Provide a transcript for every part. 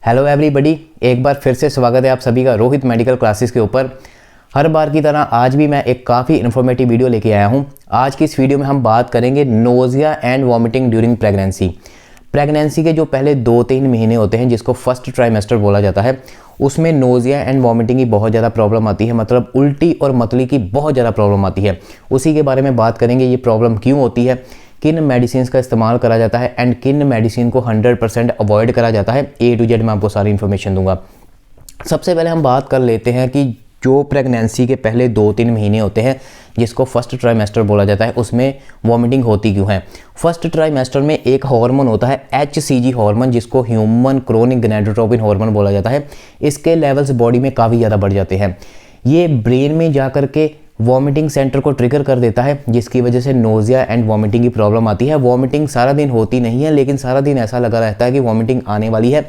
Hello everybody, एक बार फिर से स्वागत है आप सभी का रोहित मेडिकल क्लासेस के ऊपर। हर बार की तरह आज भी मैं एक काफ़ी इन्फॉर्मेटिव वीडियो लेके आया हूं। आज की इस वीडियो में हम बात करेंगे nausea and vomiting during pregnancy. Pregnancy के जो पहले 2-3 महीने होते हैं, जिसको फर्स्ट ट्राइमेस्टर बोला जाता है, उसमें नोज़िया एंड वॉमिटिंग की बहुत ज़्यादा प्रॉब्लम आती है। मतलब उल्टी और मतली की बहुत ज़्यादा प्रॉब्लम आती है। उसी के बारे में बात करेंगे, ये प्रॉब्लम क्यों होती है, किन मेडिसिन का इस्तेमाल करा जाता है एंड किन मेडिसिन को 100% अवॉइड करा जाता है। A to Z मैं आपको सारी इन्फॉर्मेशन दूंगा। सबसे पहले हम बात कर लेते हैं कि जो प्रेगनेंसी के पहले 2-3 महीने होते हैं, जिसको फर्स्ट ट्राइमेस्टर बोला जाता है, उसमें वॉमिटिंग होती क्यों है। फर्स्ट ट्राइमेस्टर में एक हार्मोन होता है HCG हार्मोन, जिसको ह्यूमन क्रोनिक गोनाडोट्रोपिन हार्मोन बोला जाता है। इसके लेवल्स बॉडी में काफ़ी ज़्यादा बढ़ जाते हैं। ये ब्रेन में जा कर के वॉमिटिंग सेंटर को ट्रिगर कर देता है, जिसकी वजह से नोज़िया एंड वॉमिटिंग की प्रॉब्लम आती है। वॉमिटिंग सारा दिन होती नहीं है, लेकिन सारा दिन ऐसा लगा रहता है कि वॉमिटिंग आने वाली है।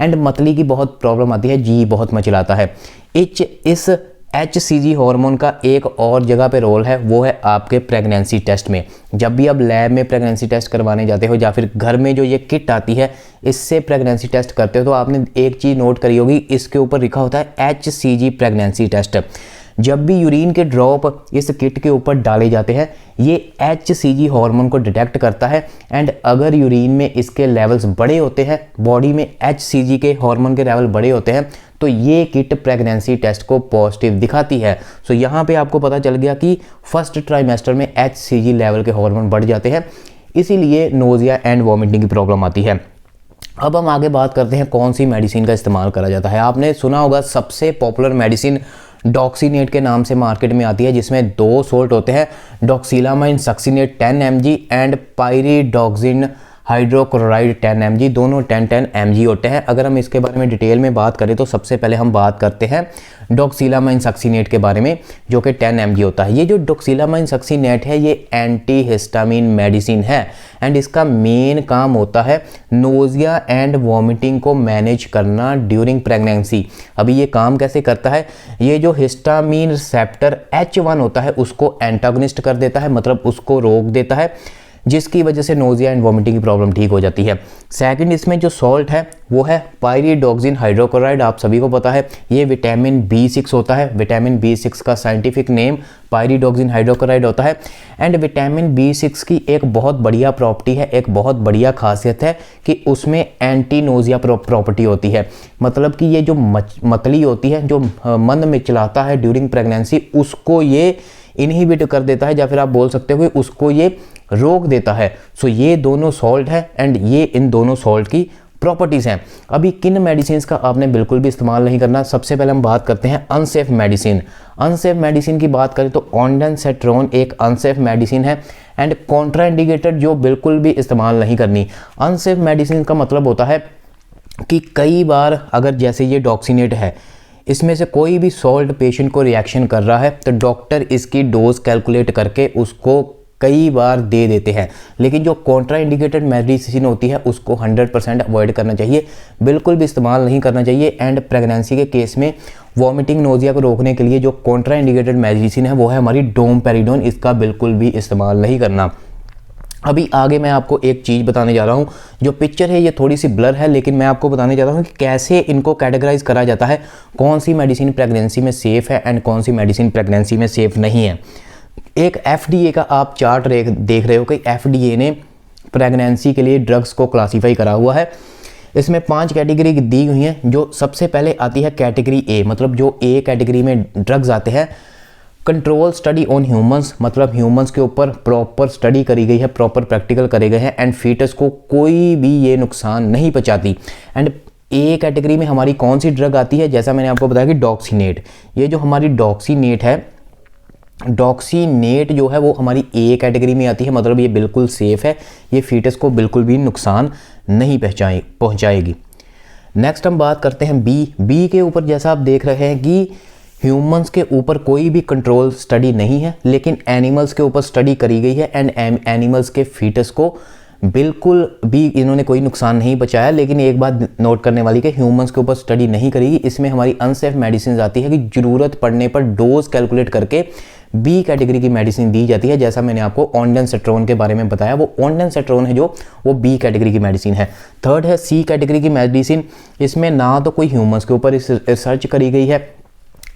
एंड मतली की बहुत प्रॉब्लम आती है, जी बहुत मचलाता है। इस HCG हार्मोन का एक और जगह पे रोल है, वो है आपके प्रेगनेंसी टेस्ट में। जब भी आप लैब में प्रेगनेंसी टेस्ट करवाने जाते हो या फिर घर में जो ये किट आती है, इससे प्रेगनेंसी टेस्ट करते हो, तो आपने एक चीज़ नोट करी होगी, इसके ऊपर लिखा होता है HCG प्रेगनेंसी टेस्ट। जब भी यूरिन के ड्रॉप इस किट के ऊपर डाले जाते हैं, ये HCG हार्मोन को डिटेक्ट करता है। एंड अगर यूरिन में इसके लेवल्स बड़े होते हैं, बॉडी में HCG के हार्मोन के लेवल बड़े होते हैं, तो ये किट प्रेगनेंसी टेस्ट को पॉजिटिव दिखाती है। सो यहाँ पे आपको पता चल गया कि फर्स्ट ट्राइमेस्टर में HCG लेवल के हार्मोन बढ़ जाते हैं, इसीलिए नोज़िया एंड वॉमिटिंग की प्रॉब्लम आती है। अब हम आगे बात करते हैं कौन सी मेडिसिन का इस्तेमाल करा जाता है। आपने सुना होगा सबसे पॉपुलर मेडिसिन डॉक्सीनेट के नाम से मार्केट में आती है, जिसमें 2 सोल्ट होते हैं, doxylamine succinate 10 mg and pyridoxine hydrochloride 10 mg। दोनों 10-10 mg होते हैं। अगर हम इसके बारे में डिटेल में बात करें तो सबसे पहले हम बात करते हैं डॉक्सिलामाइन सक्सिनेट के बारे में, जो कि 10 mg होता है। ये जो डॉक्सिलामाइन सक्सिनेट है, ये एंटी हिस्टामिन मेडिसिन है एंड इसका मेन काम होता है नोज़िया एंड वॉमिटिंग को मैनेज करना ड्यूरिंग प्रेगनेंसी। अभी ये काम कैसे करता है, ये जो हिस्टामिन रिसेप्टर H1 होता है, उसको एंटागनिस्ट कर देता है, मतलब उसको रोक देता है, जिसकी वजह से नोज़िया एंड वॉमिटिंग की प्रॉब्लम ठीक हो जाती है। सेकंड, इसमें जो सॉल्ट है वो है पायरिडॉक्सिन हाइड्रोक्लोराइड। आप सभी को पता है ये विटामिन B6 होता है। विटामिन B6 का साइंटिफिक नेम पायरिडॉक्सिन हाइड्रोक्लोराइड होता है। एंड विटामिन B6 की एक बहुत बढ़िया प्रॉपर्टी है, एक बहुत बढ़िया खासियत है कि उसमें एंटी नोज़िया प्रॉपर्टी होती है। मतलब कि ये जो मतली होती है, जो मन में चलाता है ड्यूरिंग प्रेगनेंसी, उसको ये इनहिबिट कर देता है, या फिर आप बोल सकते हो कि उसको ये रोक देता है। सो ये दोनों सॉल्ट है एंड ये इन दोनों सॉल्ट की प्रॉपर्टीज़ हैं। अभी किन मेडिसिन का आपने बिल्कुल भी इस्तेमाल नहीं करना, सबसे पहले हम बात करते हैं अनसेफ मेडिसिन। अनसेफ मेडिसिन की बात करें तो ऑन्डेंसेट्रोन एक अनसेफ मेडिसिन है एंड कॉन्ट्राइंडिकेटेड, जो बिल्कुल भी इस्तेमाल नहीं करनी। अनसेफ मेडिसिन का मतलब होता है कि कई बार अगर जैसे ये डॉक्सीनेट है, इसमें से कोई भी सॉल्ट पेशेंट को रिएक्शन कर रहा है, तो डॉक्टर इसकी डोज कैलकुलेट करके उसको कई बार दे देते हैं। लेकिन जो कॉन्ट्राइंडिकेटेड मेडिसिन होती है, उसको 100% अवॉइड करना चाहिए, बिल्कुल भी इस्तेमाल नहीं करना चाहिए। एंड प्रेगनेंसी के केस में वॉमिटिंग नोज़िया को रोकने के लिए जो कॉन्ट्राइंडिकेटेड मेडिसिन है, वो है हमारी डोमपेरिडोन। इसका बिल्कुल भी इस्तेमाल नहीं करना। अभी आगे मैं आपको एक चीज़ बताने जा रहा हूँ। जो पिक्चर है ये थोड़ी सी ब्लर है, लेकिन मैं आपको बताने जा रहा हूँ कि कैसे इनको कैटेगराइज करा जाता है, कौन सी मेडिसिन प्रेगनेंसी में सेफ़ है एंड कौन सी मेडिसिन प्रेगनेंसी में सेफ़ नहीं है। एक FDA का आप चार्ट देख रहे हो कि FDA ने प्रेगनेंसी के लिए ड्रग्स को क्लासीफाई करा हुआ है। इसमें 5 कैटेगरी दी हुई हैं। जो सबसे पहले आती है कैटेगरी A, मतलब जो A कैटेगरी में ड्रग्स आते हैं, कंट्रोल स्टडी ऑन ह्यूमंस, मतलब ह्यूमंस के ऊपर प्रॉपर स्टडी करी गई है, प्रॉपर प्रैक्टिकल करे गए हैं एंड फीटस को कोई भी ये नुकसान नहीं पहुंचाती। एंड A कैटेगरी में हमारी कौन सी ड्रग आती है, जैसा मैंने आपको बताया कि डॉक्सीनेट। ये जो हमारी डॉक्सीनेट है, डॉक्सीनेट जो है वो हमारी A कैटेगरी में आती है, मतलब ये बिल्कुल सेफ़ है, ये फीटस को बिल्कुल भी नुकसान नहीं पहुंचाएगी। नेक्स्ट हम बात करते हैं बी के ऊपर। जैसा आप देख रहे हैं कि ह्यूमंस के ऊपर कोई भी कंट्रोल स्टडी नहीं है, लेकिन एनिमल्स के ऊपर स्टडी करी गई है एंड एनिमल्स के फीटस को बिल्कुल भी इन्होंने कोई नुकसान नहीं बचाया। लेकिन एक बात नोट करने वाली कि ह्यूमंस के ऊपर स्टडी नहीं करेगी। इसमें हमारी अनसेफ मेडिसिन आती है कि ज़रूरत पड़ने पर डोज कैलकुलेट करके बी कैटेगरी की मेडिसिन दी जाती है। जैसा मैंने आपको ऑन्डेनसेट्रोन के बारे में बताया, वो ऑन्डेनसेट्रोन है जो वो बी कैटेगरी की मेडिसिन है। थर्ड है सी कैटेगरी की मेडिसिन। इसमें ना तो कोई ह्यूमंस के ऊपर रिसर्च करी गई है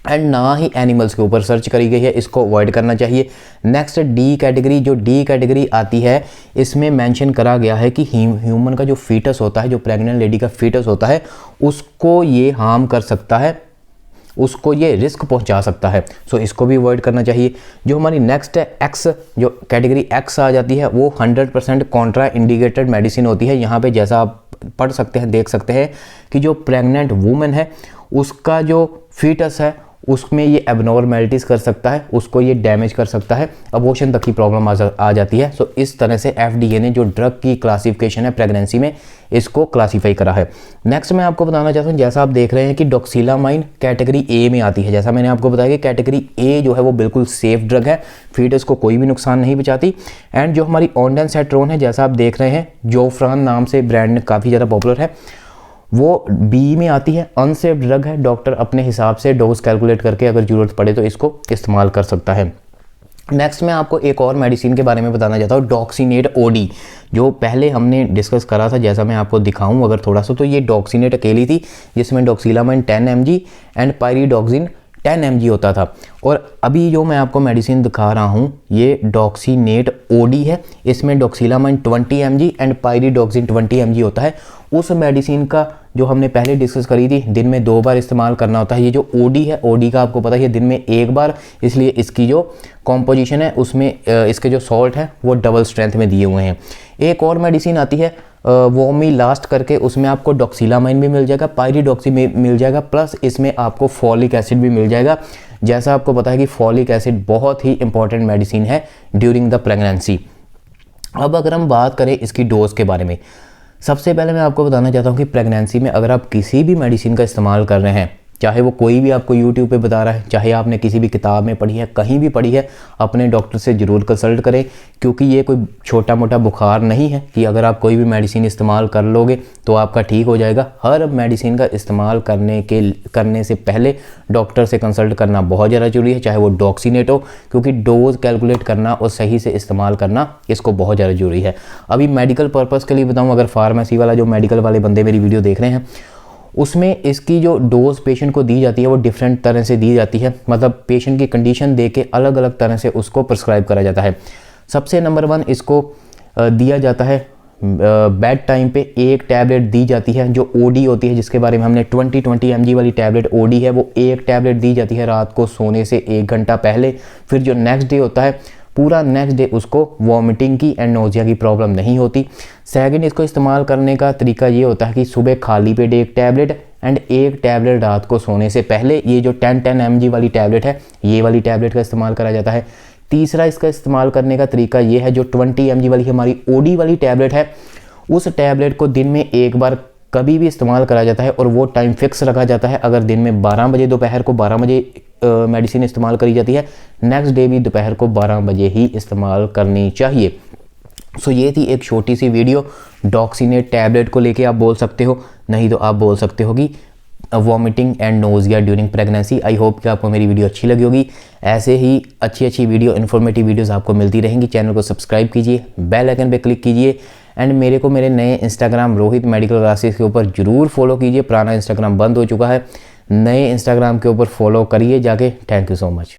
एंड ना ही एनिमल्स के ऊपर सर्च करी गई है, इसको अवॉइड करना चाहिए। नेक्स्ट डी कैटेगरी, जो डी कैटेगरी आती है इसमें मेंशन करा गया है कि ह्यूमन का जो फीटस होता है, जो प्रेग्नेंट लेडी का फीटस होता है, उसको ये हार्म कर सकता है, उसको ये रिस्क पहुंचा सकता है। सो इसको भी अवॉइड करना चाहिए। जो हमारी नेक्स्ट है एक्स, जो कैटेगरी एक्स आ जाती है, वो 100% कॉन्ट्रा इंडिकेटेड मेडिसिन होती है। यहाँ पे जैसा आप पढ़ सकते हैं, देख सकते हैं कि जो प्रेग्नेंट वुमेन है उसका जो फीटस है उसमें ये एबनॉर्मेलिटीज़ कर सकता है, उसको ये डैमेज कर सकता है, अबॉर्शन तक की प्रॉब्लम आ जाती है। सो इस तरह से FDA ने जो ड्रग की क्लासिफिकेशन है प्रेगनेंसी में, इसको क्लासीफाई करा है। नेक्स्ट मैं आपको बताना चाहता हूँ, जैसा आप देख रहे हैं कि डॉक्सिलामाइन कैटेगरी ए में आती है। जैसा मैंने आपको बताया कि कैटेगरी ए जो है वो बिल्कुल सेफ ड्रग है, फीटस को कोई भी नुकसान नहीं पहुंचाती। एंड जो हमारी ऑन्डेनसेट्रोन है, जैसा आप देख रहे हैं, जोफ्रान नाम से ब्रांड काफ़ी ज़्यादा पॉपुलर है, वो बी में आती है। अनसेफ ड्रग है, डॉक्टर अपने हिसाब से डोज कैलकुलेट करके अगर ज़रूरत पड़े तो इसको इस्तेमाल कर सकता है। नेक्स्ट मैं आपको एक और मेडिसिन के बारे में बताना चाहता हूँ, डॉक्सीनेट ओडी, जो पहले हमने डिस्कस करा था। जैसा मैं आपको दिखाऊं अगर थोड़ा सा, तो ये डॉक्सीनेट अकेली थी जिसमें doxylamine 10 mg and pyridoxine 10 mg होता था। और अभी जो मैं आपको मेडिसिन दिखा रहा हूँ ये डॉक्सीनेट ओडी है, इसमें doxylamine 20 mg and pyridoxine 20 mg होता है। उस मेडिसिन का जो हमने पहले डिस्कस करी थी, दिन में 2 बार इस्तेमाल करना होता है। ये जो ओडी है, ओडी का आपको पता है दिन में 1 बार, इसलिए इसकी जो कॉम्पोजिशन है उसमें इसके जो सॉल्ट है वो डबल स्ट्रेंथ में दिए हुए हैं। एक और मेडिसिन आती है वोमी लास्ट करके, उसमें आपको डॉक्सिलामाइन भी मिल जाएगा, पायरिडॉक्सिन भी मिल जाएगा, प्लस इसमें आपको फॉलिक एसिड भी मिल जाएगा। जैसा आपको पता है कि फॉलिक एसिड बहुत ही इंपॉर्टेंट मेडिसिन है ड्यूरिंग द प्रेगनेंसी। अब अगर हम बात करें इसकी डोज के बारे में, सबसे पहले मैं आपको बताना चाहता हूँ कि प्रेगनेंसी में अगर आप किसी भी मेडिसिन का इस्तेमाल कर रहे हैं, चाहे वो कोई भी आपको YouTube पे बता रहा है, चाहे आपने किसी भी किताब में पढ़ी है, कहीं भी पढ़ी है, अपने डॉक्टर से ज़रूर कंसल्ट करें, क्योंकि ये कोई छोटा मोटा बुखार नहीं है कि अगर आप कोई भी मेडिसिन इस्तेमाल कर लोगे तो आपका ठीक हो जाएगा। हर मेडिसिन का इस्तेमाल करने से पहले डॉक्टर से कंसल्ट करना बहुत ज़्यादा जरूरी है, चाहे वो डॉक्सीनेट हो, क्योंकि डोज कैलकुलेट करना और सही से इस्तेमाल करना इसको बहुत ज़्यादा जरूरी है। अभी मेडिकल पर्पज़ के लिए बताऊँ, अगर फार्मेसी वाला जो मेडिकल वाले बंदे मेरी वीडियो देख रहे हैं, उसमें इसकी जो डोज पेशेंट को दी जाती है वो डिफरेंट तरह से दी जाती है, मतलब पेशेंट की कंडीशन देख के अलग अलग तरह से उसको प्रिस्क्राइब करा जाता है। सबसे नंबर 1 इसको दिया जाता है बेड टाइम पे, एक टैबलेट दी जाती है जो ओडी होती है, जिसके बारे में हमने 20 mg वाली टैबलेट ओडी है, वो एक टैबलेट दी जाती है रात को सोने से 1 घंटा पहले। फिर जो नेक्स्ट डे होता है, पूरा नेक्स्ट डे उसको वॉमिटिंग की एंड नोजिया की प्रॉब्लम नहीं होती। सेकंड, इसको इस्तेमाल करने का तरीका ये होता है कि सुबह खाली पेट एक टैबलेट एंड एक टैबलेट रात को सोने से पहले। ये जो 10 mg वाली टैबलेट है, ये वाली टैबलेट का इस्तेमाल करा जाता है। तीसरा, इसका इस्तेमाल करने का तरीका ये है, जो 20 mg वाली हमारी ओडी वाली टैबलेट है, उस टैबलेट को दिन में 1 बार कभी भी इस्तेमाल करा जाता है और वो टाइम फिक्स रखा जाता है। अगर दिन में 12 बजे, दोपहर को 12 बजे मेडिसिन इस्तेमाल करी जाती है, नेक्स्ट डे भी दोपहर को 12 बजे ही इस्तेमाल करनी चाहिए। सो ये थी एक छोटी सी वीडियो डॉक्सीनेट टैबलेट को लेके, आप बोल सकते हो, नहीं तो आप बोल सकते हो कि vomiting and nausea during pregnancy. I hope कि आपको मेरी वीडियो अच्छी लगी होगी। ऐसे ही अच्छी वीडियो, इन्फॉर्मेटिव वीडियोस आपको मिलती रहेंगी। चैनल को सब्सक्राइब कीजिए, बेल आइकन पे क्लिक कीजिए एंड मेरे नए इंस्टाग्राम रोहित मेडिकल क्लासेस के ऊपर ज़रूर फॉलो कीजिए। पुराना इंस्टाग्राम बंद हो चुका है, नए इंस्टाग्राम के ऊपर फॉलो करिए जाके। Thank you so much.